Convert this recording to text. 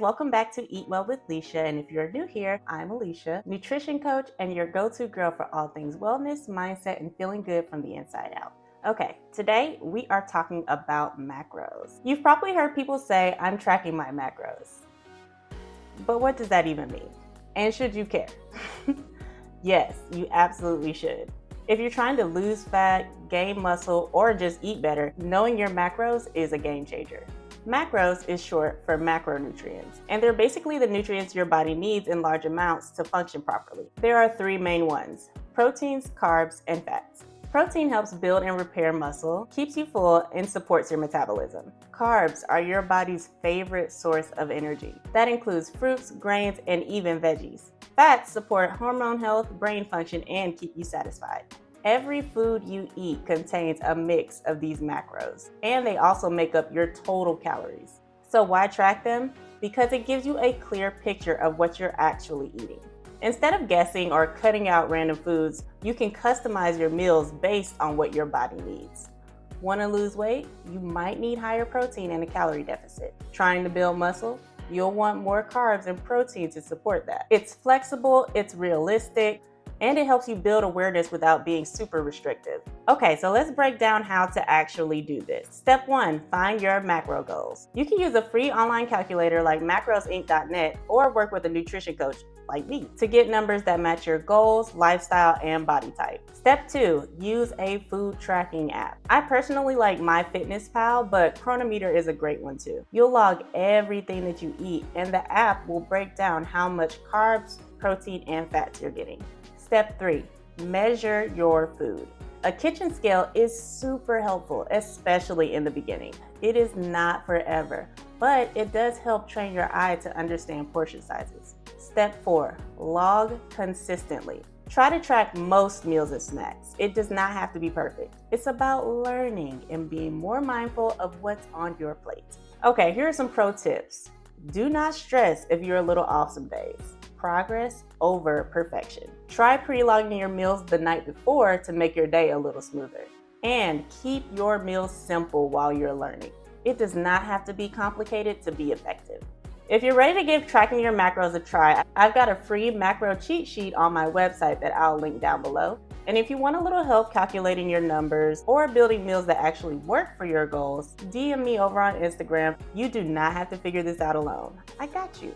welcome back to Eat Well with Lisha. And if you're new here, I'm Lisha, nutrition coach and your go-to girl for all things wellness, mindset, and feeling good from the inside out. Okay, today we are talking about macros. You've probably heard people say, I'm tracking my macros. But what does that even mean? And should you care? Yes, you absolutely should. If you're trying to lose fat, gain muscle, or just eat better, knowing your macros is a game changer. Macros is short for macronutrients, and they're basically the nutrients your body needs in large amounts to function properly. There are three main ones: proteins, carbs, and fats. Protein helps build and repair muscle, keeps you full, and supports your metabolism. Carbs are your body's favorite source of energy. That includes fruits, grains, and even veggies. Fats support hormone health, brain function, and keep you satisfied. Every food you eat contains a mix of these macros, and they also make up your total calories. So why track them? Because it gives you a clear picture of what you're actually eating. Instead of guessing or cutting out random foods, you can customize your meals based on what your body needs. Want to lose weight? You might need higher protein and a calorie deficit. Trying to build muscle? You'll want more carbs and protein to support that. It's flexible, it's realistic, and it helps you build awareness without being super restrictive. Okay, so let's break down how to actually do this. Step 1, find your macro goals. You can use a free online calculator like macrosinc.net or work with a nutrition coach like me to get numbers that match your goals, lifestyle, and body type. Step 2, use a food tracking app. I personally like MyFitnessPal, but Chronometer is a great one too. You'll log everything that you eat, and the app will break down how much carbs, protein, and fats you're getting. Step 3, measure your food. A kitchen scale is super helpful, especially in the beginning. It is not forever, but it does help train your eye to understand portion sizes. Step 4, log consistently. Try to track most meals and snacks. It does not have to be perfect. It's about learning and being more mindful of what's on your plate. Okay, here are some pro tips. Do not stress if you're a little off some days. Progress over perfection. Try pre-logging your meals the night before to make your day a little smoother. And keep your meals simple while you're learning. It does not have to be complicated to be effective. If you're ready to give tracking your macros a try, I've got a free macro cheat sheet on my website that I'll link down below. And if you want a little help calculating your numbers or building meals that actually work for your goals, DM me over on Instagram. You do not have to figure this out alone. I got you.